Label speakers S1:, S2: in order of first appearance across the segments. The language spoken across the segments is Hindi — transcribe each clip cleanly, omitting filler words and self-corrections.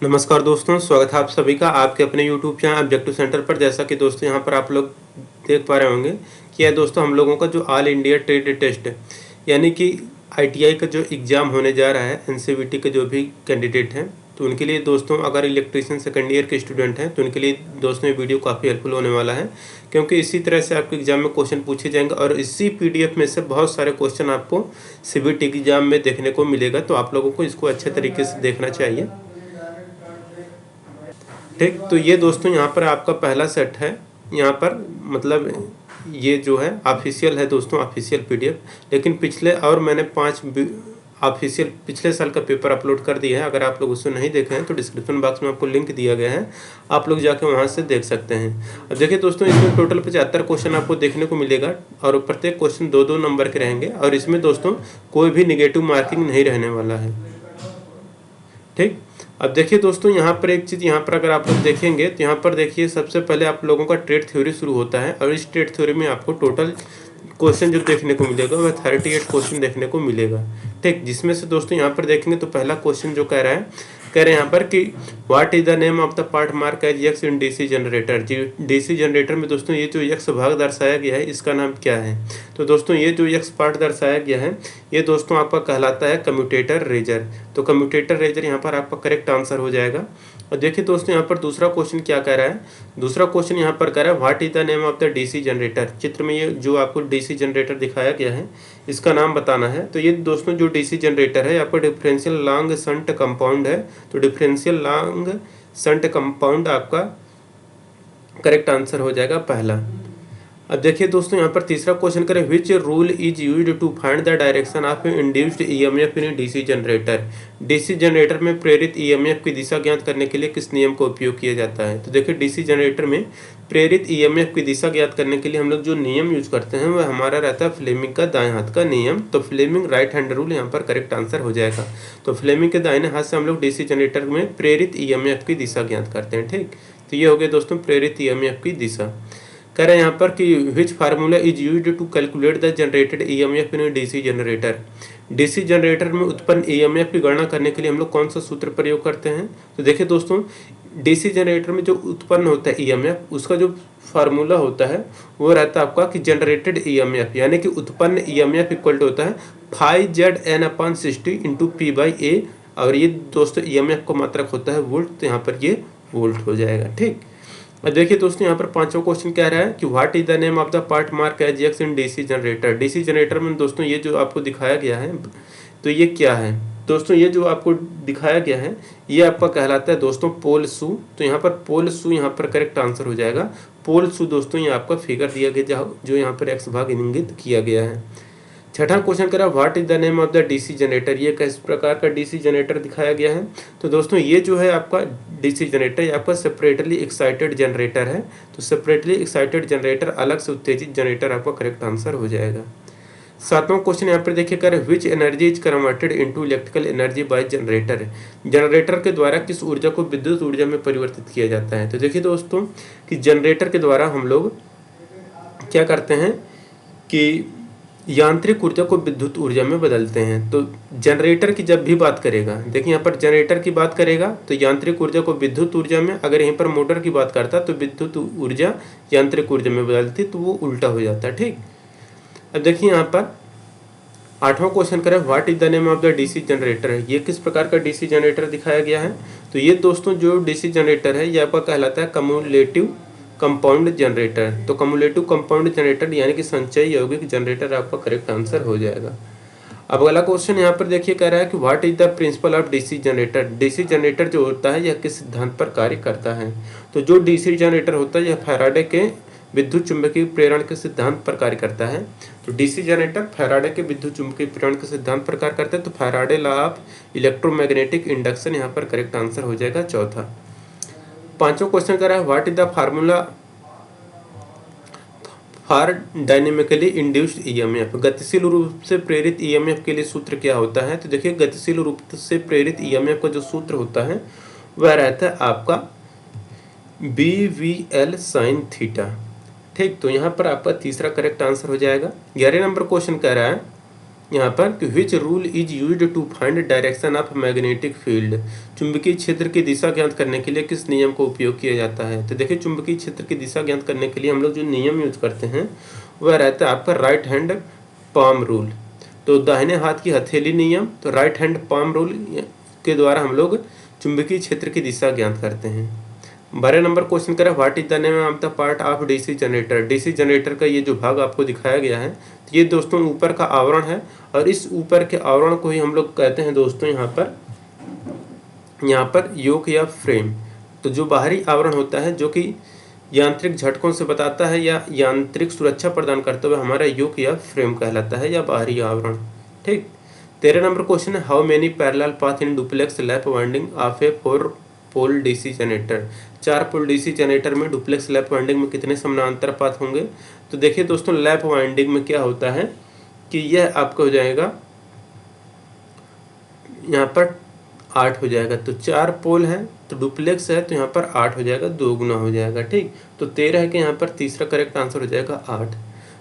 S1: नमस्कार दोस्तों, स्वागत है आप सभी का आपके अपने यूट्यूब चैनल ऑब्जेक्टिव सेंटर पर। जैसा कि दोस्तों यहाँ पर आप लोग देख पा रहे होंगे कि यह दोस्तों हम लोगों का जो ऑल इंडिया ट्रेड टेस्ट है, यानी कि आईटीआई का जो एग्ज़ाम होने जा रहा है, एनसीवीटी के जो भी कैंडिडेट हैं तो उनके लिए दोस्तों, अगर इलेक्ट्रीशियन सेकंड ईयर के स्टूडेंट हैं तो उनके लिए दोस्तों ये वीडियो काफ़ी हेल्पफुल होने वाला है, क्योंकि इसी तरह से आपके एग्ज़ाम में क्वेश्चन पूछे जाएंगे और इसी पीडीएफ में से बहुत सारे क्वेश्चन आपको सीबीटी एग्ज़ाम में देखने को मिलेगा। तो आप लोगों को इसको अच्छे तरीके से देखना चाहिए। ठीक, तो ये दोस्तों यहाँ पर आपका पहला सेट है। यहाँ पर मतलब ये जो है ऑफिशियल है दोस्तों, ऑफिशियल पीडीएफ। लेकिन पिछले और मैंने 5 ऑफिशियल पिछले साल का पेपर अपलोड कर दिया है। अगर आप लोग उसको नहीं देखे हैं तो डिस्क्रिप्शन बॉक्स में आपको लिंक दिया गया है, आप लोग जाके वहाँ से देख सकते हैं। अब देखिए दोस्तों, इसमें टोटल 75 क्वेश्चन आपको देखने को मिलेगा और प्रत्येक क्वेश्चन 2-2 नंबर के रहेंगे और इसमें दोस्तों कोई भी निगेटिव मार्किंग नहीं रहने वाला है। ठीक, अब देखिए दोस्तों, यहाँ पर एक चीज़, यहाँ पर अगर आप लोग देखेंगे तो यहाँ पर देखिए सबसे पहले आप लोगों का ट्रेड थ्योरी शुरू होता है और इस ट्रेड थ्योरी में आपको टोटल क्वेश्चन जो देखने को मिलेगा वह 38 क्वेश्चन देखने को मिलेगा। ठीक, जिसमें से दोस्तों यहाँ पर देखेंगे तो पहला क्वेश्चन जो कह रहे हैं यहाँ पर कि what is the name of the part mark as X in DC generator. जी, डीसी जनरेटर में दोस्तों ये जो यक्स भाग दर्शाया गया है इसका नाम क्या है? तो दोस्तों ये जो यक्स पार्ट दर्शाया गया है ये दोस्तों आपका कहलाता है कम्यूटेटर रेजर। तो कम्यूटेटर रेजर यहाँ पर आपका करेक्ट आंसर हो जाएगा। और देखिए दोस्तों यहाँ पर दूसरा क्वेश्चन क्या कह रहा है। दूसरा क्वेश्चन यहाँ पर कह रहा है what is the name of the DC generator. चित्र में ये जो आपको डीसी जनरेटर दिखाया गया है इसका नाम बताना है। तो ये दोस्तों जो डीसी जनरेटर है आपका डिफरेंशियल लॉन्ग शंट कंपाउंड है। तो डिफरेंशियल लॉन्ग शंट कंपाउंड आपका करेक्ट आंसर हो जाएगा पहला। अब देखिए दोस्तों यहाँ पर तीसरा क्वेश्चन करें, which rule is used to find the direction of induced EMF in DC generator. DC generator में प्रेरित ईएमएफ की दिशा ज्ञात करने के लिए किस नियम का उपयोग किया जाता है? तो देखिए डीसी जनरेटर में प्रेरित ईएमएफ की दिशा ज्ञात करने के लिए हम लोग जो नियम यूज करते हैं वह हमारा रहता है फ्लेमिंग का दाएं हाथ का नियम। तो फ्लेमिंग राइट हैंड रूल यहाँ पर करेक्ट आंसर हो जाएगा। तो फ्लेमिंग के दाहिने हाथ से हम लोग डीसी जनरेटर में प्रेरित ईएमएफ की दिशा ज्ञात करते हैं। ठीक, तो ये हो गया दोस्तों प्रेरित ईएमएफ की दिशा। कह रहे हैं यहाँ पर कि which formula is used to calculate the generated EMF in DC generator. DC generator में उत्पन्न ईएमएफ की गणना करने के लिए हम लोग कौन सा सूत्र प्रयोग करते हैं? तो देखिए दोस्तों, डीसी जनरेटर में जो उत्पन्न होता है ईएमएफ उसका जो फार्मूला होता है वो रहता है आपका कि जनरेटेड ईएमएफ यानी कि उत्पन्न ईएमएफ इक्वल टू होता है 5Zn/60 इंटू P/A। और ये दोस्तों ईएमएफ का मात्रक होता है वोल्ट, तो यहाँ पर ये वोल्ट हो जाएगा। ठीक, और देखिए दोस्तों यहाँ पर पांचवा क्वेश्चन कह रहा है कि what is the name of the part mark as X in DC generator. DC generator में दोस्तों ये जो आपको दिखाया गया है तो ये क्या है? दोस्तों ये जो आपको दिखाया गया है ये आपका कहलाता है दोस्तों पोल शू। तो यहाँ पर पोल शू यहाँ पर करेक्ट आंसर हो जाएगा। पोल शू दोस्तों ये आपका फिगर दिया गया जो यहाँ पर एक्स भाग इंगित किया गया है। छठा क्वेश्चन करा what is the name of the DC generator. ये किस प्रकार का डीसी जनरेटर दिखाया गया है? तो दोस्तों ये जो है आपका डीसी जनरेटर ये आपका सेपरेटली एक्साइटेड जनरेटर है। तो सेपरेटली एक्साइटेड जनरेटर, अलग से उत्तेजित जनरेटर आपका करेक्ट आंसर हो जाएगा। सातवां क्वेश्चन यहाँ पर देखिए कर which energy is converted into electrical energy by generator. Generator के द्वारा किस ऊर्जा को विद्युत ऊर्जा में परिवर्तित किया जाता है? तो देखिए दोस्तों कि जनरेटर के द्वारा हम लोग क्या करते हैं कि यांत्रिक ऊर्जा को विद्युत ऊर्जा में बदलते हैं। तो जनरेटर की जब भी बात करेगा, देखिए यहाँ पर जनरेटर की बात करेगा तो यांत्रिक ऊर्जा को विद्युत ऊर्जा में, अगर यहीं पर मोटर की बात करता तो विद्युत ऊर्जा यांत्रिक ऊर्जा में बदलती, तो वो उल्टा हो जाता है। ठीक, अब देखिए यहाँ पर आठवां क्वेश्चन करें what is the name of the DC generator है। ये किस प्रकार का डीसी जनरेटर दिखाया गया है? तो ये दोस्तों जो डीसी जनरेटर है ये आपका कहलाता है कम्युलेटिव कंपाउंड जनरेटर। तो कम्युलेटिव कंपाउंड जनरेटर यानी कि संचयी यौगिक जनरेटर आपका करेक्ट आंसर हो जाएगा। अब अगला क्वेश्चन यहाँ पर देखिए कह रहा है कि what is the principle of DC generator. DC generator जो होता है यह किस सिद्धांत पर कार्य करता है? तो जो डीसी जनरेटर होता है यह फैराडे के विद्युत चुंबकीय प्रेरण के सिद्धांत पर कार्य करता है। तो डीसी जनरेटर फैराडे के विद्युत चुंबकीय प्रेरण के सिद्धांत पर कार्य करता है। तो Faraday law of electromagnetic induction यहाँ पर करेक्ट आंसर हो जाएगा चौथा। पांचवा क्वेश्चन कर रहा है what is the formula for dynamically induced EMF. गतिशील रूप से प्रेरित ईएमएफ के लिए सूत्र क्या होता है? तो देखिए गतिशील रूप से प्रेरित ईएमएफ का जो सूत्र होता है वह रहता है आपका BVL sin थीटा। ठीक, तो यहाँ पर आपका तीसरा करेक्ट आंसर हो जाएगा। 11 नंबर क्वेश्चन कह रहा है यहाँ पर कि which rule is used to find direction of magnetic field, चुंबकीय क्षेत्र की दिशा ज्ञात करने के लिए किस नियम का उपयोग किया जाता है। तो देखिए चुंबकीय क्षेत्र की दिशा ज्ञात करने के लिए हम लोग जो नियम यूज करते हैं वह रहता है आपका राइट हैंड पाम रूल। तो दाहिने हाथ की हथेली नियम, तो राइट हैंड पाम रूल के द्वारा हम लोग चुंबकीय क्षेत्र की दिशा ज्ञात करते हैं। 12 नंबर क्वेश्चन करें what is the name of the part of DC generator. DC generator का ये जो भाग आपको दिखाया गया है, तो ये दोस्तों ऊपर का आवरण है और इस ऊपर के आवरण को ही हम लोग कहते हैं दोस्तों यहाँ पर योक या फ्रेम। तो जो बाहरी आवरण होता है जो कि यांत्रिक झटकों से बताता है या यांत्रिक सुरक्षा प्रदान करते हुए हमारा योक या फ्रेम कहलाता है या बाहरी आवरण। ठीक। 13 नंबर क्वेश्चन है how many parallel path in duplex lap winding of a 4 pole DC generator. 4 pole DC generator में डुप्लेक्स लैप वाइंडिंग में कितने समानांतर पाथ होंगे। तो देखिए दोस्तों लैप वाइंडिंग में क्या होता है कि यह आपका हो जाएगा यहाँ पर 8 हो जाएगा। तो 4 पोल है तो डुप्लेक्स है तो यहाँ पर 8 हो जाएगा, 2 गुना हो जाएगा। ठीक। तो 13 है कि यहाँ पर तीसरा करेक्ट आंसर हो जाएगा 8।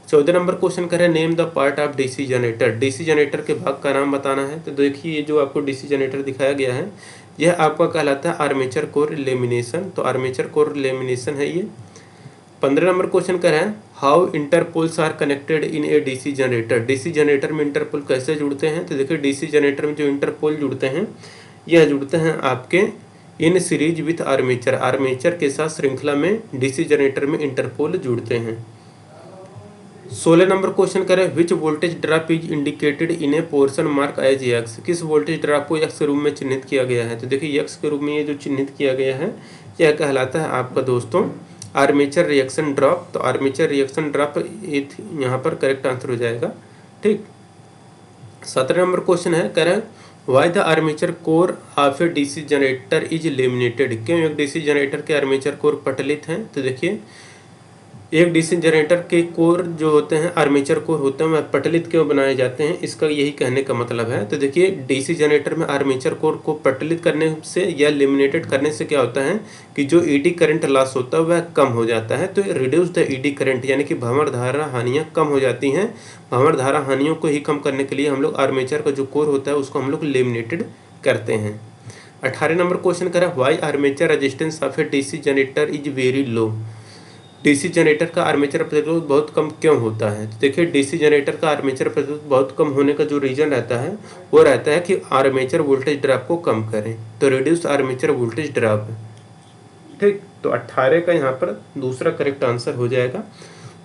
S1: 14 नंबर क्वेश्चन करें name the part of DC generator. DC generator के भाग का नाम बताना है। तो देखिए ये जो आपको डीसी जनरेटर दिखाया गया है यह आपका कहलाता है आर्मेचर कोर लेमिनेशन। तो आर्मेचर कोर लेमिनेशन है ये। 15 नंबर क्वेश्चन करें how interpoles are connected in a DC generator. DC generator में इंटरपोल कैसे जुड़ते हैं। तो देखिए डीसी जनरेटर में जो इंटरपोल जुड़ते हैं यह जुड़ते हैं आपके in series with armature. Armature के साथ श्रृंखला में डीसी जनरेटर में इंटरपोल जुड़ते हैं। 16 नंबर क्वेश्चन करें which voltage drop is indicated in a portion mark as X. किस वोल्टेज ड्रॉप को एक्स के रूप में चिन्हित किया गया है। तो देखिए एक्स के रूप में ये जो चिन्हित किया गया है यह कहलाता है आपका दोस्तों आर्मेचर रिएक्शन ड्रॉप। तो आर्मेचर रिएक्शन ड्रॉप यहाँ पर करेक्ट आंसर हो जाएगा। ठीक। 17 नंबर क्वेश्चन है करें why the armature core of a DC generator is laminated. क्यों एक डीसी जनरेटर के आर्मेचर कोर पटलित हैं। तो देखिए एक डीसी जनरेटर के कोर जो होते हैं आर्मेचर कोर होते हैं वह पटलित क्यों बनाए जाते हैं, इसका यही कहने का मतलब है। तो देखिए डीसी जनरेटर में आर्मेचर कोर को पटलित करने से या लेमिनेटेड करने से क्या होता है कि जो ईडी करंट लॉस होता है वह कम हो जाता है। तो रिड्यूस द ईडी करंट यानी कि भंवर धारा हानियाँ कम हो जाती हैं। भंवर धारा हानियों को ही कम करने के लिए हम लोग आर्मेचर का जो कोर होता है उसको हम लोग लेमिनेटेड करते हैं। 18 नंबर क्वेश्चन करें why armature resistance of a DC generator is very low. DC generator का आर्मेचर प्रतिरोध बहुत कम क्यों होता है। तो देखिए डीसी जनरेटर का आर्मेचर प्रतिरोध बहुत कम होने का जो रीजन रहता है वो रहता है कि आर्मेचर वोल्टेज ड्रॉप को कम करें। तो रिड्यूस आर्मेचर वोल्टेज ड्रॉप। ठीक। तो 18 का यहाँ पर दूसरा करेक्ट आंसर हो जाएगा।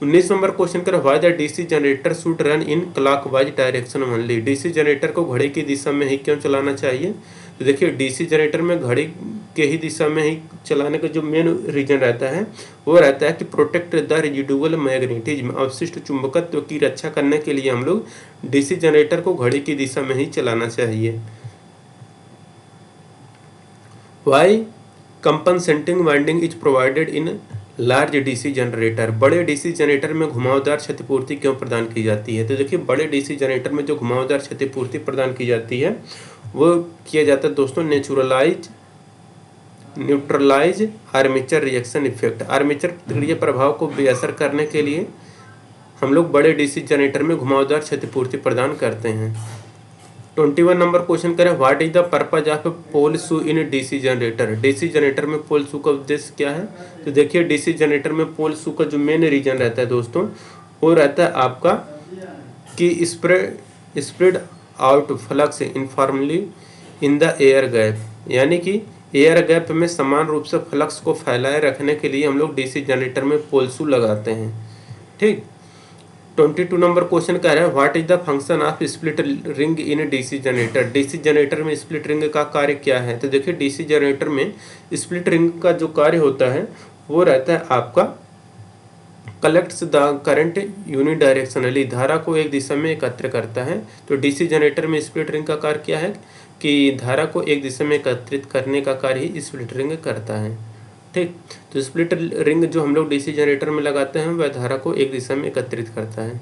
S1: 19 नंबर क्वेश्चन कर why the DC generator should run in clockwise direction only. DC generator को घड़ी की दिशा में ही क्यों चलाना चाहिए। तो देखिए डीसी जनरेटर में घड़ी के ही दिशा में ही चलाने का जो मेन रीजन रहता है वो रहता है कि प्रोटेक्ट द रेजिडुअल मैग्नेटिज्म। अवशिष्ट चुंबकत्व की रक्षा करने के लिए हम लोग डीसी जनरेटर को घड़ी की दिशा में ही चलाना चाहिए। Why compensating winding is provided in large DC generator. बड़े डीसी जनरेटर में घुमावदार क्षतिपूर्ति क्यों प्रदान की जाती है। तो देखिए बड़े डीसी जनरेटर में जो घुमावदार क्षतिपूर्ति प्रदान की जाती है वो किया जाता है दोस्तों neutralize armature reaction effect. Armature प्रतिक्रिया प्रभाव को बेअसर करने के लिए हम लोग बड़े डीसी जनरेटर में घुमावदार क्षतिपूर्ति प्रदान करते हैं। 21 नंबर क्वेश्चन करें what is the purpose of pole shoe in DC generator. DC generator में पोल शू का उद्देश्य क्या है। तो देखिए डीसी जनरेटर में पोल शू का जो मेन रीजन रहता है दोस्तों वो रहता है आपका कि spread out flux informally in the air gap, यानी कि एयर गैप में समान रूप से फ्लक्स को फैलाए रखने के लिए हम लोग डीसी जनरेटर में पोल शू लगाते हैं। ठीक। 22 नंबर क्वेश्चन कह रहा है what is the function of split ring in DC generator. DC generator में स्प्लिट रिंग का कार्य क्या है। तो देखिए डीसी जनरेटर में स्प्लिट रिंग का जो कार्य होता है वो रहता है आपका कलेक्ट्स द करंट यूनिडायरेक्शनली। धारा को एक दिशा में एकत्र करता है। तो डीसी जनरेटर में स्प्लिट रिंग का कार्य क्या है कि धारा को एक दिशा में एकत्रित करने का कार्य ही स्प्लिट रिंग करता है। ठीक। तो स्प्लिट रिंग जो हम लोग डीसी जनरेटर में लगाते हैं वह धारा को एक दिशा में एकत्रित करता है।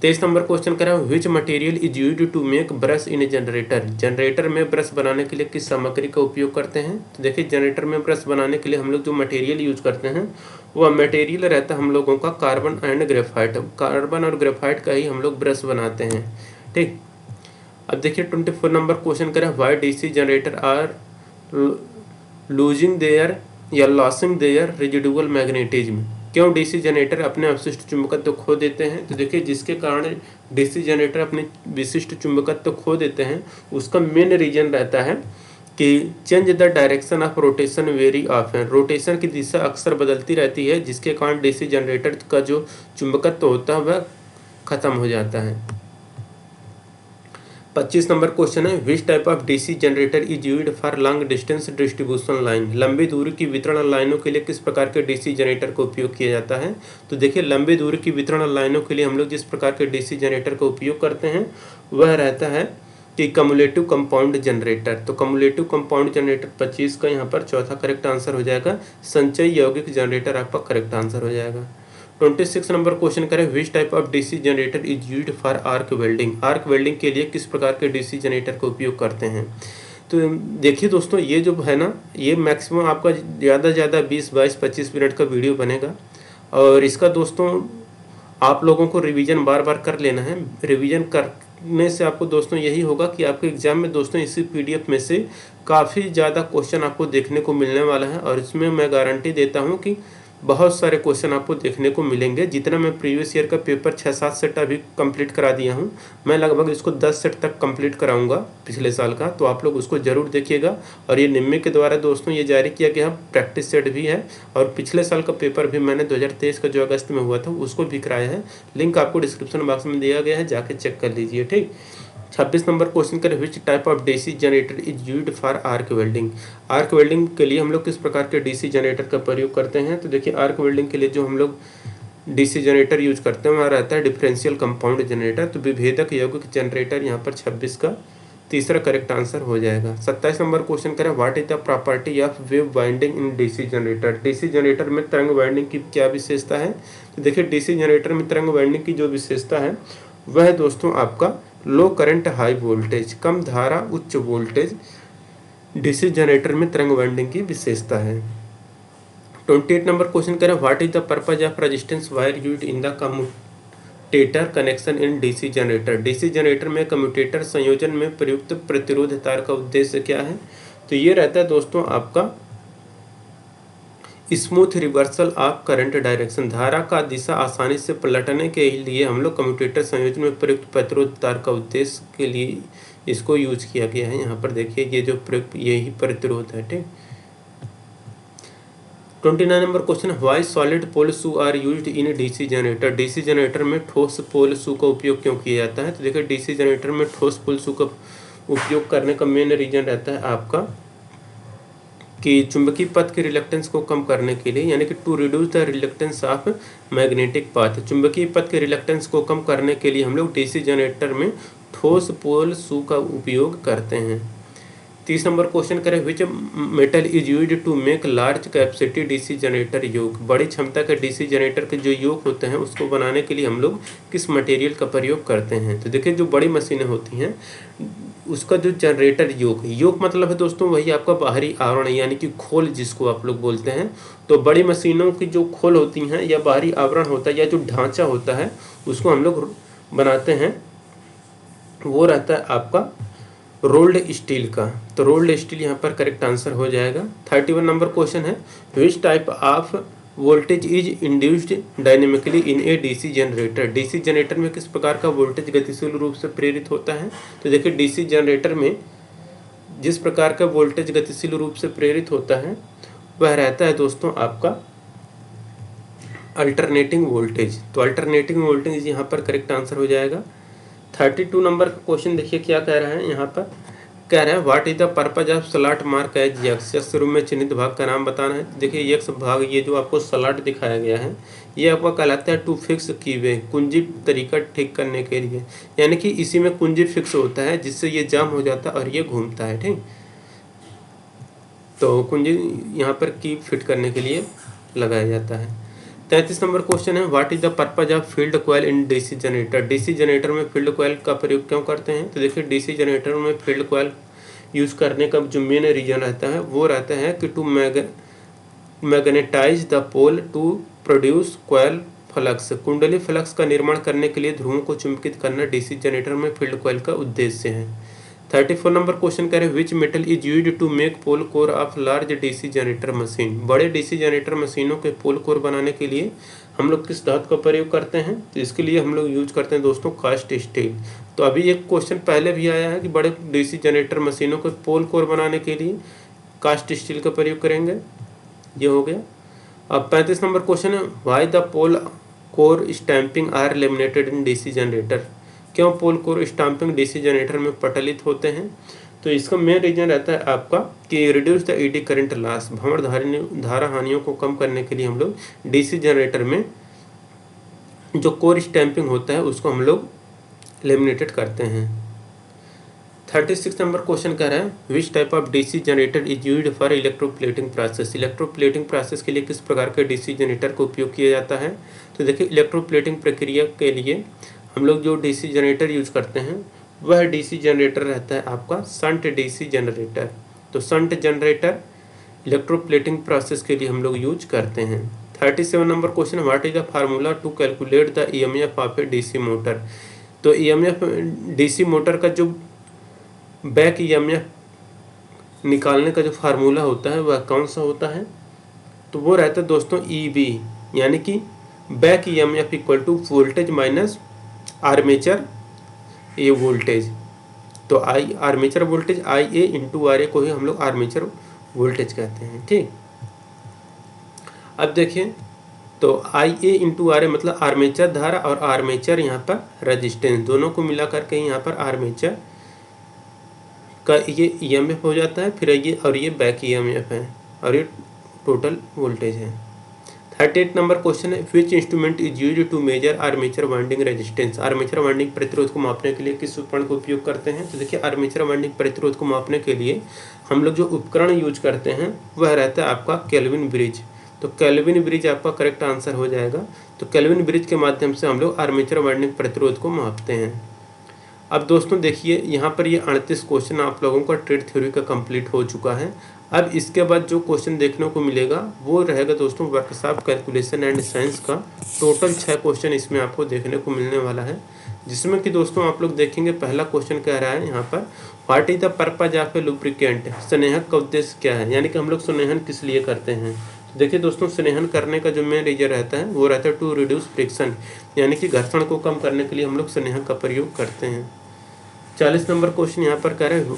S1: 23 नंबर क्वेश्चन करें which material is used to make brush in generator. Generator में ब्रश बनाने के लिए किस सामग्री का उपयोग करते हैं। तो देखिए जनरेटर में ब्रश बनाने के लिए हम लोग जो मटेरियल यूज करते हैं वह मटेरियल रहता है हम लोगों का कार्बन एंड ग्रेफाइट। कार्बन और ग्रेफाइट का ही हम लोग ब्रश बनाते हैं। ठीक। अब देखिए 24 नंबर क्वेश्चन करें, why DC generator are losing their या लॉसिंग देयर रेजिडुअल मैग्नेटिज्म। क्यों डीसी जनरेटर अपने अवशिष्ट चुंबकत्व खो देते हैं? तो देखिए जिसके कारण डीसी जनरेटर अपने विशिष्ट चुंबकत्व खो देते हैं उसका मेन रीजन रहता है कि change the direction of rotation very often. Rotation की दिशा अक्सर बदलती रहती है जिसके कारण डीसी जनरेटर का जो चुंबकत्व होता है वह खत्म हो जाता है। 25 नंबर क्वेश्चन है, which type of DC generator is used for long distance distribution line. लंबी दूरी की वितरण लाइनों के लिए किस प्रकार के डीसी जनरेटर का उपयोग किया जाता है? तो देखिए लंबी दूरी की वितरण लाइनों के लिए हम लोग जिस प्रकार के डीसी जनरेटर का उपयोग करते हैं वह रहता है कि कम्युलेटिव कंपाउंड जनरेटर। तो कम्युलेटिव कंपाउंड जनरेटर 25 का यहाँ पर चौथा करेक्ट आंसर हो जाएगा। संचय यौगिक जनरेटर आपका करेक्ट आंसर हो जाएगा। 26 नंबर क्वेश्चन करें, which type of DC generator is used for arc welding. Arc welding के लिए किस प्रकार के डीसी जनरेटर का उपयोग करते हैं? तो देखिए दोस्तों ये जो है ना ये मैक्सिमम आपका ज़्यादा से ज़्यादा 20, 22, 25 मिनट का वीडियो बनेगा और इसका दोस्तों आप लोगों को रिवीजन बार बार कर लेना है। रिवीजन करने से आपको दोस्तों यही होगा कि आपके एग्जाम में दोस्तों इसी पीडीएफ में से काफ़ी ज़्यादा क्वेश्चन आपको देखने को मिलने वाला है और इसमें मैं गारंटी देता हूँ कि बहुत सारे क्वेश्चन आपको देखने को मिलेंगे। जितना मैं प्रीवियस ईयर का पेपर 6-7 सेट अभी कंप्लीट करा दिया हूँ, मैं लगभग इसको 10 सेट तक कंप्लीट कराऊंगा पिछले साल का, तो आप लोग उसको ज़रूर देखिएगा। और ये निम्मी के द्वारा दोस्तों ये जारी किया गया प्रैक्टिस सेट भी है और पिछले साल का पेपर भी मैंने 2023 का जो अगस्त में हुआ था उसको भी कराया है। लिंक आपको डिस्क्रिप्शन बॉक्स में दिया गया है, जाके चेक कर लीजिए। ठीक। 26 नंबर क्वेश्चन करें, which type of DC generator is used for arc welding. Arc welding के लिए हम लोग किस प्रकार के डीसी जनरेटर का प्रयोग करते हैं? तो देखिए आर्क वेल्डिंग के लिए जो हम लोग डीसी जनरेटर यूज करते हैं वहाँ रहता है डिफरेंशियल कंपाउंड जनरेटर। तो विभेदक यौगिक जनरेटर यहाँ पर 26 का तीसरा करेक्ट आंसर हो जाएगा। 27 नंबर क्वेश्चन करें, what is the property of wave binding in DC generator. DC generator में तरंग बाइंडिंग की क्या विशेषता है? तो देखिए डीसी जनरेटर में तरंग बाइंडिंग की जो विशेषता है वह दोस्तों आपका लो करंट हाई वोल्टेज, कम धारा उच्च वोल्टेज डीसी जनरेटर में तरंग बाइंडिंग की विशेषता है। 28 नंबर क्वेश्चन करें, what is the purpose of resistance wire used in the commutator connection in DC generator. DC generator में कम्यूटेटर संयोजन में प्रयुक्त प्रतिरोध तार का उद्देश्य क्या है? तो ये रहता है दोस्तों आपका smooth reversal of current direction. धारा का दिशा आसानी से पलटने के लिए हम लोग कम्यूटेटर संयोजन में प्रयुक्त प्रतिरोध तार का उद्देश्य के लिए इसको यूज किया गया है। यहाँ पर देखिए ये जो प्रयुक्त यही प्रतिरोध है। ठीक। 29 नंबर question, why solid pole shoe are used in DC generator. DC generator में ठोस पोल शू का उपयोग क्यों किया जाता है? तो देखिए डीसी जनरेटर में ठोस पोल शू का उपयोग करने का मेन रीजन रहता है आपका कि चुंबकीय पथ के रिलक्टेंस को कम करने के लिए, यानी कि to reduce the reluctance of magnetic path. चुंबकीय पथ के रिलक्टेंस को कम करने के लिए हम लोग डीसी जनरेटर में ठोस पोल शू का उपयोग करते हैं। 30 नंबर क्वेश्चन करें, which metal is used to make large capacity DC generator yoke. बड़ी क्षमता के डीसी जनरेटर के जो योक होते हैं उसको बनाने के लिए हम लोग किस मटेरियल का प्रयोग करते हैं? तो देखिए जो बड़ी मशीनें होती हैं उसका जो जनरेटर योक मतलब है दोस्तों वही आपका बाहरी आवरण यानी कि खोल जिसको आप लोग बोलते हैं। तो बड़ी मशीनों की जो खोल होती हैं या बाहरी आवरण होता है या जो ढांचा होता है उसको हम लोग बनाते हैं, वो रहता है आपका रोल्ड स्टील का। तो रोल्ड स्टील यहाँ पर करेक्ट आंसर हो जाएगा। 31 नंबर क्वेश्चन है, which type of voltage is induced dynamically in a DC generator. DC generator में किस प्रकार का वोल्टेज गतिशील रूप से प्रेरित होता है? तो देखिए डीसी जनरेटर में जिस प्रकार का वोल्टेज गतिशील रूप से प्रेरित होता है वह रहता है दोस्तों आपका अल्टरनेटिंग वोल्टेज। तो अल्टरनेटिंग वोल्टेज यहाँ पर करेक्ट आंसर हो जाएगा। 32 नंबर का क्वेश्चन देखिए क्या कह रहा है, यहाँ पर कह रहे हैं what is the purpose of slot mark as X. X रूप में चिन्हित भाग का नाम बताना है। देखिए एक्स भाग ये जो आपको स्लॉट दिखाया गया है ये आपका कहलाता है टू फिक्स कीवे, कुंजी तरीका ठीक करने के लिए, यानी कि इसी में कुंजी फिक्स होता है जिससे ये जाम हो जाता है और ये घूमता है। ठीक। तो कुंजी यहाँ पर की फिट करने के लिए लगाया जाता है। 33 नंबर क्वेश्चन है, what is the purpose of field coil in DC generator. DC generator में फील्ड कॉइल का प्रयोग क्यों करते हैं? तो देखिए डीसी जनरेटर में फील्ड कॉइल यूज करने का जो मेन रीजन रहता है वो रहता है कि to magnetize the pole to produce coil flux, कुंडली फ्लक्स का निर्माण करने के लिए ध्रुवों को चुंबकित करना डीसी जनरेटर में फील्ड कॉइल का उद्देश्य है। 34 नंबर क्वेश्चन कह रहे हैं which metal is used to make pole core of large DC generator machine. बड़े डीसी जनरेटर मशीनों के पोल कोर बनाने के लिए हम लोग किस धातु का प्रयोग करते हैं? तो इसके लिए हम लोग यूज करते हैं दोस्तों कास्ट स्टील। तो अभी एक क्वेश्चन पहले भी आया है कि बड़े डीसी जनरेटर मशीनों के पोल कोर बनाने के लिए कास्ट स्टील का प्रयोग करेंगे। ये हो गया। अब 35 नंबर क्वेश्चन है why the pole core stamping are laminated in DC generator. क्यों pole core stamping DC generator में पटलित होते हैं? तो इसका मेन रीजन रहता है आपका कि reduce the eddy current loss, भंवर धारा हानियों को कम करने के लिए हम लोग डीसी जनरेटर में जो कोर स्टैंपिंग होता है उसको हम लोग लेमिनेटेड करते हैं। 36 नंबर क्वेश्चन कह रहा है which type of DC generator is used for electroplating process. Electroplating process के लिए किस प्रकार के डीसी जनरेटर का उपयोग किया जाता है? तो देखिए इलेक्ट्रोप्लेटिंग प्रक्रिया के लिए हम लोग जो डीसी जनरेटर यूज करते हैं वह डीसी जनरेटर रहता है आपका शंट डीसी जनरेटर। तो शंट जनरेटर इलेक्ट्रोप्लेटिंग प्रोसेस के लिए हम लोग यूज करते हैं। 37 नंबर question what is the formula to calculate the EMF of a DC motor. तो ईएमएफ डीसी मोटर का जो बैक ईएमएफ निकालने का जो फार्मूला होता है वह कौन सा होता है? तो वो रहता है दोस्तों ईबी, यानी कि back EMF equal to voltage minus armature A voltage. तो I armature voltage I A into R A को ही हम लोग आर्मेचर वोल्टेज कहते हैं। ठीक, अब देखिए तो आई ए इंटू आर ए मतलब आर्मेचर धारा और आर्मेचर यहाँ पर रेजिस्टेंस, दोनों को मिला करके यहाँ पर आर्मेचर का ये ईएमएफ हो जाता है, फिर ये और ये बैक ईएमएफ है और ये टोटल वोल्टेज है। 38 नंबर क्वेश्चन है which instrument is used to measure armature winding resistance. Armature winding प्रतिरोध को मापने के लिए किस उपकरण का उपयोग करते हैं? तो देखिए आर्मेचर वाइंडिंग प्रतिरोध को मापने के लिए हम लोग जो उपकरण यूज करते हैं वह रहता है आपका केल्विन ब्रिज। तो केल्विन ब्रिज आपका करेक्ट आंसर हो जाएगा। तो केल्विन ब्रिज के माध्यम से हम लोग आर्मेचर वाइंडिंग प्रतिरोध को मापते हैं। अब दोस्तों देखिए यहाँ पर ये 38 क्वेश्चन आप लोगों का ट्रेड थ्योरी का कंप्लीट हो चुका है। अब इसके बाद जो क्वेश्चन देखने को मिलेगा वो रहेगा दोस्तों वर्कशॉप कैलकुलेशन एंड साइंस का। टोटल 6 क्वेश्चन इसमें आपको देखने को मिलने वाला है, जिसमें कि दोस्तों आप लोग देखेंगे पहला क्वेश्चन कह रहा है यहाँ पर what is the purpose of A lubricant. स्नेहक का उद्देश्य क्या है, यानी कि हम लोग स्नेहन किस लिए करते हैं? तो देखिए दोस्तों स्नेहन करने का जो मेन रीजन रहता है वो रहता है टू रिड्यूस फ्रिक्शन, यानी कि घर्षण को कम करने के लिए हम लोग स्नेहक का प्रयोग करते हैं। 40 नंबर क्वेश्चन यहाँ पर कह रहे हैं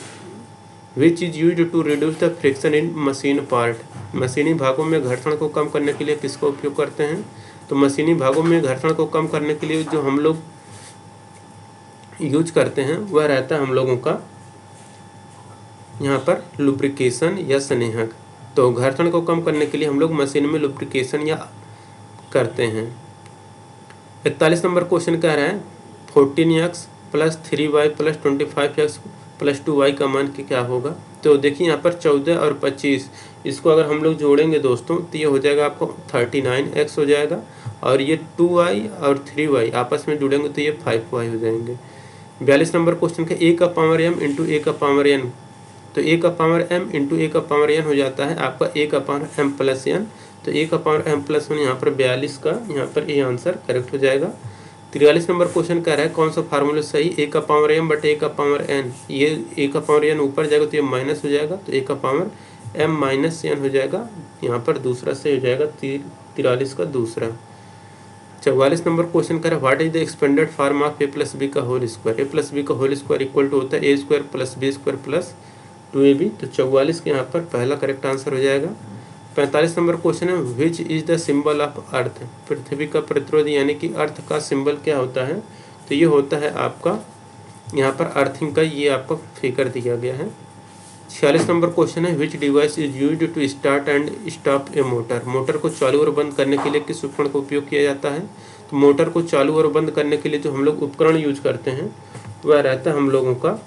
S1: which is used to reduce the friction in machine part. मशीनी भागों में घर्षण को कम करने के लिए किसका उपयोग करते हैं? तो मशीनी भागों में घर्षण को कम करने के लिए जो हम लोग यूज करते हैं वह रहता है हम लोगों का यहाँ पर लुब्रिकेशन या स्नेहक। तो घर्षण को कम करने के लिए हम लोग मशीन में लुब्रिकेशन या करते हैं। 41 नंबर क्वेश्चन कह रहा है 14x plus 3y plus 25x plus 2y का मान क्या होगा। तो देखिए यहाँ पर 14 और 25 इसको अगर हम लोग जोड़ेंगे दोस्तों तो ये हो जाएगा आपको 39x हो जाएगा, और ये 2y और 3y आपस में जुड़ेंगे तो ये 5y हो जाएंगे। 42 नंबर क्वेश्चन का a का पावर m इंटू a का पावर n। तो a का पावर m इंटू a का पावर n हो जाता है आपका a का पावर m प्लस n। तो a का पावर m प्लस 1 यहाँ पर 42 का यहाँ पर ये आंसर करेक्ट हो जाएगा। 43 नंबर क्वेश्चन कह रहा है कौन सा फार्मूला सही, a का पावर m बटे a का पावर n। ये a का पावर n ऊपर जाएगा तो ये माइनस हो जाएगा, तो a का पावर m माइनस n हो जाएगा। यहाँ पर दूसरा सही हो जाएगा 43 का दूसरा। 44 नंबर क्वेश्चन कह रहा है what is the expanded form of a plus B का whole square. a plus B का होल स्क्वायर इक्वल टू होता है a square plus B square plus 2ab। तो 44 के यहाँ पर पहला करेक्ट आंसर हो जाएगा। 45 नंबर क्वेश्चन है which is the symbol of earth. पृथ्वी का प्रतिरोध यानी कि अर्थ का सिंबल क्या होता है? तो ये होता है आपका यहाँ पर अर्थिंग का ये आपका फिगर दिया गया है। 46 नंबर क्वेश्चन है which device is used to start and stop a motor. Motor को चालू और बंद करने के लिए किस उपकरण का उपयोग किया जाता है? तो मोटर को चालू और बंद करने के लिए जो हम लोग उपकरण यूज करते हैं वह रहता है हम लोगों का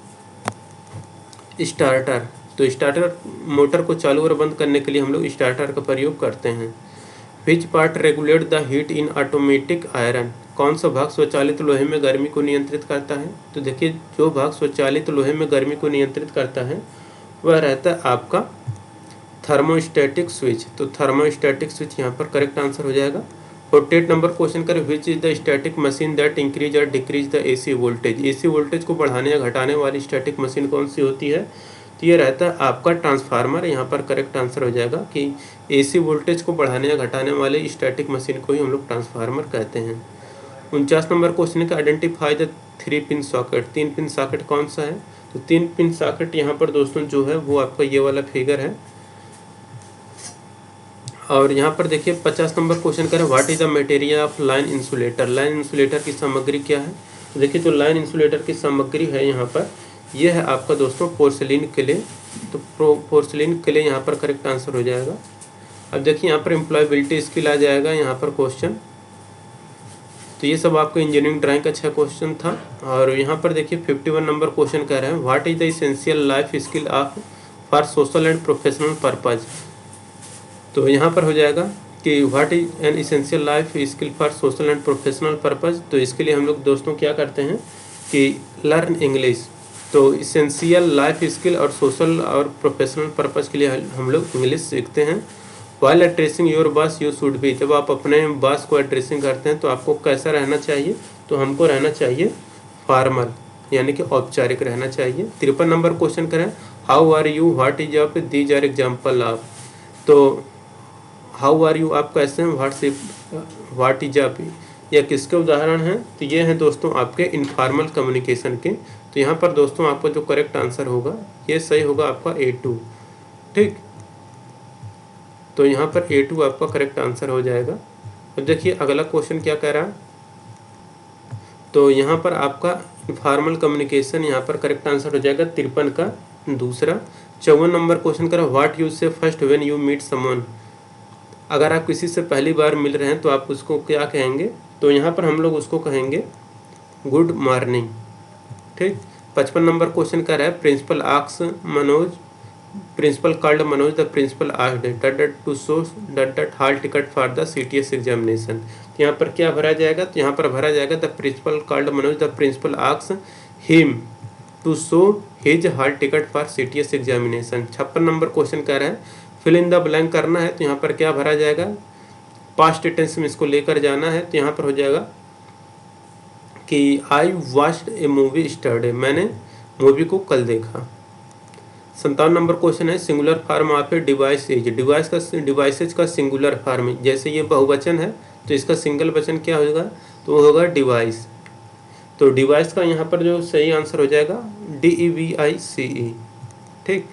S1: स्टार्टर। तो स्टार्टर मोटर को चालू और बंद करने के लिए हम लोग स्टार्टर का प्रयोग करते हैं। Which part regulate the heat in automatic iron. कौन सा भाग स्वचालित लोहे में गर्मी को नियंत्रित करता है? तो देखिए जो भाग स्वचालित लोहे में गर्मी को नियंत्रित करता है वह रहता है आपका थर्मोस्टैटिक स्विच। तो थर्मोस्टैटिक स्विच यहाँ पर करेक्ट आंसर हो जाएगा। 48 नंबर क्वेश्चन करें, which is the static machine that increase और decrease the AC voltage. AC voltage को बढ़ाने या घटाने वाली स्टैटिक मशीन कौन सी होती है? तो ये रहता है आपका ट्रांसफार्मर। यहाँ पर करेक्ट आंसर हो जाएगा कि एसी वोल्टेज को बढ़ाने या घटाने वाले स्टैटिक मशीन को ही हम लोग ट्रांसफार्मर कहते हैं। 49 नंबर क्वेश्चन है कि identify the 3 pin socket. 3 pin socket कौन सा है? तो 3 पिन सॉकेट यहाँ पर दोस्तों जो है वो आपका ये वाला फिगर है। और यहाँ पर देखिए 50 नंबर क्वेश्चन करें, what is the material of line insulator. Line insulator की सामग्री क्या है? तो देखिए जो लाइन इंसुलेटर की सामग्री है यहाँ पर, यह है आपका दोस्तों पोर्सिलिन क्ले। तो पोर्सिलिन क्ले यहाँ पर करेक्ट आंसर हो जाएगा। अब देखिए यहाँ पर एम्प्लॉयबिलिटी स्किल आ जाएगा यहाँ पर क्वेश्चन। तो ये सब आपको इंजीनियरिंग ड्राइंग का 6 क्वेश्चन था। और यहाँ पर देखिए 51 नंबर क्वेश्चन कह रहे हैं, what is the essential life skill of for social and professional purpose. तो यहाँ पर हो जाएगा कि what is an essential life skill for social and professional purpose. तो इसके लिए हम लोग दोस्तों क्या करते हैं कि लर्न इंग्लिश। तो इसेंशियल लाइफ स्किल और सोशल और प्रोफेशनल पर्पज के लिए हम लोग इंग्लिश सीखते हैं। While addressing your boss you should be. जब आप अपने बॉस को एड्रेसिंग करते हैं तो आपको कैसा रहना चाहिए? तो हमको रहना चाहिए फॉर्मल, यानी कि औपचारिक रहना चाहिए। 53 नंबर क्वेश्चन करें, how are you, what is of, these are example of. तो हाउ आर यू आप कैसे हैं, व्हाट इज आप या किसके उदाहरण हैं? तो ये हैं दोस्तों आपके इनफॉर्मल कम्युनिकेशन के। तो यहाँ पर दोस्तों आपका जो करेक्ट आंसर होगा ये सही होगा आपका A2। ठीक, तो यहाँ पर A2 आपका करेक्ट आंसर हो जाएगा। अब देखिए अगला क्वेश्चन क्या कह रहा है। तो यहाँ पर आपका इनफॉर्मल कम्युनिकेशन यहाँ पर करेक्ट आंसर हो जाएगा 53 का दूसरा। 54 नंबर क्वेश्चन कह रहा है, what you say first when you meet someone. अगर आप किसी से पहली बार मिल रहे हैं तो आप उसको क्या कहेंगे? तो यहाँ पर हम लोग उसको कहेंगे गुड मॉर्निंग। ठीक, 55 नंबर क्वेश्चन का रहा है, principal called Manoj the principal asked that to show that hall ticket for the CTS examination. तो यहाँ पर क्या भरा जाएगा? तो यहाँ पर भरा जाएगा the principal called Manoj the principal asked him to show his hall ticket for CTS examination. 56 नंबर क्वेश्चन कह रहा है, फिल इन द ब्लैंक करना है। तो यहाँ पर क्या भरा जाएगा? पास्ट टेंस में इसको लेकर जाना है। तो यहाँ पर हो जाएगा कि आई वॉच्ड ए मूवी स्टरडे, मैंने मूवी को कल देखा। 57 नंबर क्वेश्चन है, singular form of a device is. Devices का सिंगुलर फॉर्म, जैसे ये बहुवचन है तो इसका सिंगल वचन क्या होगा? तो वो होगा डिवाइस। तो डिवाइस का यहाँ पर जो सही आंसर हो जाएगा DEVICE। ठीक,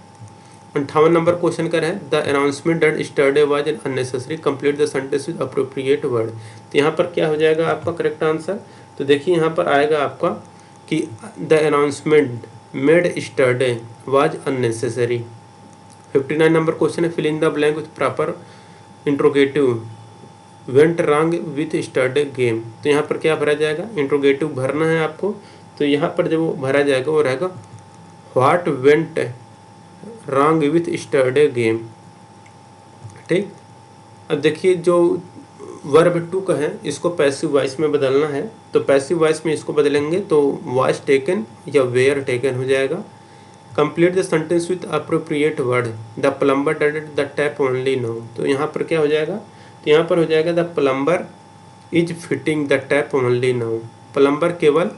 S1: 58 नंबर क्वेश्चन का है, the announcement that yesterday was unnecessary complete the sentence with appropriate word. तो यहाँ पर क्या हो जाएगा आपका करेक्ट आंसर? तो देखिए यहाँ पर आएगा आपका कि the announcement made yesterday was unnecessary. 59 number question है, fill in the blank with proper interrogative went wrong with yesterday game. तो यहाँ पर क्या भरा जाएगा? इंट्रोगेटिव भरना है आपको। तो यहाँ पर जब वो भरा जाएगा वो रहेगा what went wrong with yesterday game. ठीक, अब देखिए जो वर्ब टू का है इसको पैसिव वॉइस में बदलना है। तो पैसिव वॉइस में इसको बदलेंगे तो वॉइस टेकन या वेयर टेकन हो जाएगा। Complete the sentence with appropriate word, the plumber did the tap only now. तो यहाँ पर क्या हो जाएगा? तो यहाँ पर हो जाएगा the plumber is fitting the tap only no. Plumber केवल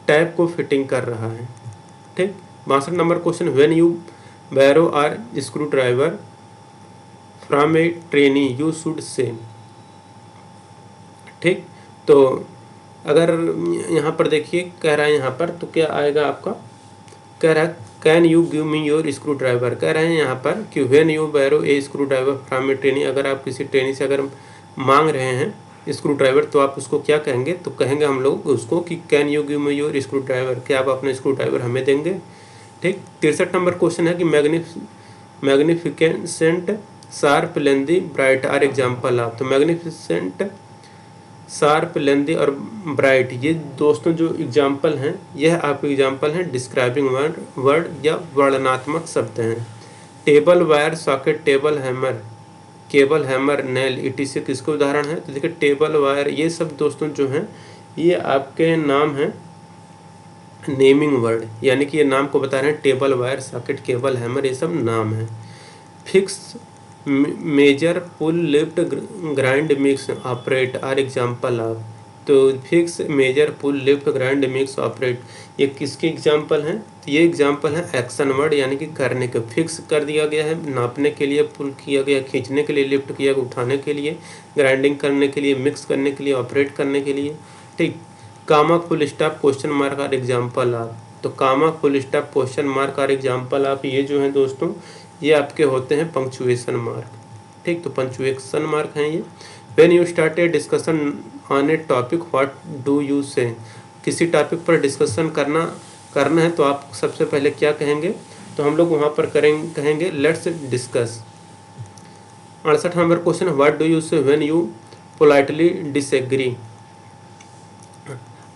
S1: टैप को फिटिंग कर रहा है। ठीक, 62 number question, when you borrow a screwdriver from a trainee you should say. ठीक, तो अगर यहाँ पर देखिए कह रहा है यहाँ पर तो क्या आएगा आपका? कह रहा है can you give me your screwdriver. कह रहे हैं यहाँ पर कि when you borrow a screwdriver from a trainee. अगर आप किसी ट्रेनी से अगर मांग रहे हैं स्क्रू ड्राइवर तो आप उसको क्या कहेंगे? तो कहेंगे हम लोग उसको कि can you give me your screw driver, क्या आप अपना स्क्रू ड्राइवर हमें देंगे। ठीक, 63 नंबर क्वेश्चन है कि magnificent sharp lengthy bright are example of. तो मैग्निफिसेंट शार्प लेंदी और ब्राइट ये दोस्तों जो एग्जाम्पल हैं यह आपके एग्जाम्पल हैं डिस्क्राइबिंग वर्ड या वर्णनात्मक शब्द हैं। Table wire socket table hammer cable hammer nail etc किसके उदाहरण है? तो देखिए टेबल वायर ये सब दोस्तों जो हैं ये आपके नाम हैं नेमिंग वर्ड, यानी कि ये नाम को बता रहे हैं। Table wire socket cable hammer ये सब नाम है। Fix measure pull lift grind mix operate are example of. तो fix measure pull lift grind mix operate ये किसके एग्जाम्पल हैं? तो ये एग्जाम्पल है एक्शन वर्ड यानी कि करने के। फिक्स कर दिया गया है नापने के लिए, पुल किया गया खींचने के लिए, लिफ्ट किया गया उठाने के लिए, ग्राइंडिंग करने के लिए, मिक्स करने के लिए, ऑपरेट करने के लिए। ठीक, comma full stop question mark are example of. तो comma full stop question mark are example of ये जो है दोस्तों ये आपके होते हैं पंक्चुएशन मार्क। ठीक, तो पंक्चुएशन मार्क हैं ये। When you start A discussion on A topic what do you से। किसी टॉपिक पर डिस्कशन करना है तो आप सबसे पहले क्या कहेंगे? तो हम लोग वहाँ पर कहेंगे let's discuss. 68 number question, what do you से व्हेन यू पोलाइटली डिसएग्री।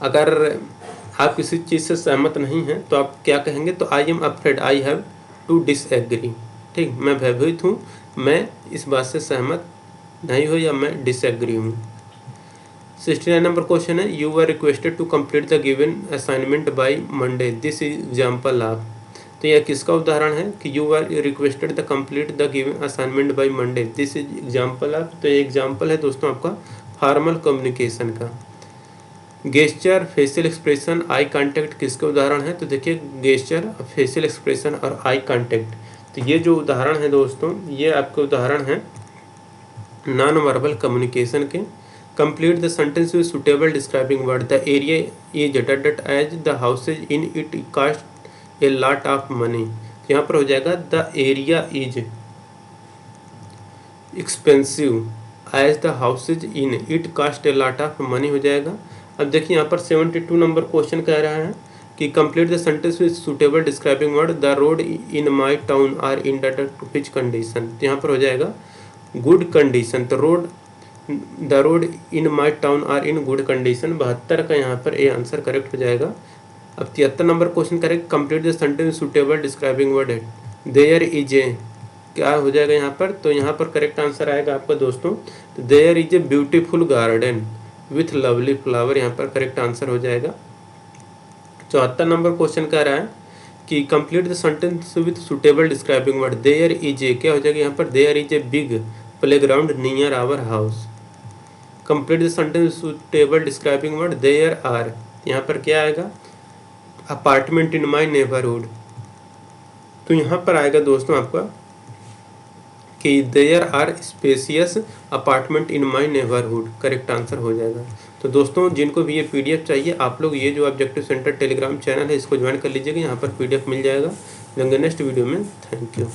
S1: अगर आप किसी चीज़ से सहमत नहीं हैं तो आप क्या कहेंगे? तो I am afraid I have to disagree. ठीक, मैं भयभीत हूँ, मैं इस बात से सहमत नहीं हूँ या मैं डिसएग्री हूँ। 69 नंबर क्वेश्चन है, you are requested to complete the given assignment by Monday this example of. तो यह किसका उदाहरण है कि you are requested the complete the given assignment by Monday this example of. तो ये एग्जाम्पल है दोस्तों आपका फॉर्मल कम्युनिकेशन का। Gesture, facial expression, eye contact किसके उदाहरण है? तो देखिए गेस्चर, फेशियल एक्सप्रेशन और आई कांटेक्ट, तो ये जो उदाहरण है दोस्तों ये आपके उदाहरण है नॉन वर्बल कम्युनिकेशन के। Complete the sentence with suitable describing word. The area is that as the houses in it cost a lot of money. यहाँ पर हो जाएगा the area is expensive as the houses in it cost a lot of money हो जाएगा। अब देखिए यहाँ पर 72 नंबर क्वेश्चन कह रहा है कि complete the sentence with suitable describing word. The road in my town are in which condition. तो यहाँ पर हो जाएगा गुड कंडीशन। तो the road in my town are in good condition. 72 का यहाँ पर ए आंसर करेक्ट हो जाएगा। अब 73 number question correct, complete the sentence suitable describing word है देयर इज ए। क्या हो जाएगा यहाँ पर? तो यहाँ पर करेक्ट आंसर आएगा आपका दोस्तों there is a beautiful garden with lovely flower. यहाँ पर करेक्ट आंसर हो जाएगा। 74 नंबर क्वेश्चन कह रहा है कि complete the sentence with suitable describing word there is a. क्या हो जाएगा यहाँ पर? There is a big playground near our house. Complete the sentence suitable describing word there are. यहाँ पर क्या आएगा? Apartment in my neighbourhood. तो यहाँ पर आएगा दोस्तों आपका कि there are spacious apartment in my neighbourhood. Correct answer हो जाएगा। तो दोस्तों जिनको भी ये पीडीएफ चाहिए आप लोग ये जो ऑब्जेक्टिव सेंटर टेलीग्राम चैनल है इसको ज्वाइन कर लीजिएगा, यहाँ पर पीडीएफ मिल जाएगा। मिलेंगे नेक्स्ट वीडियो में। Thank you.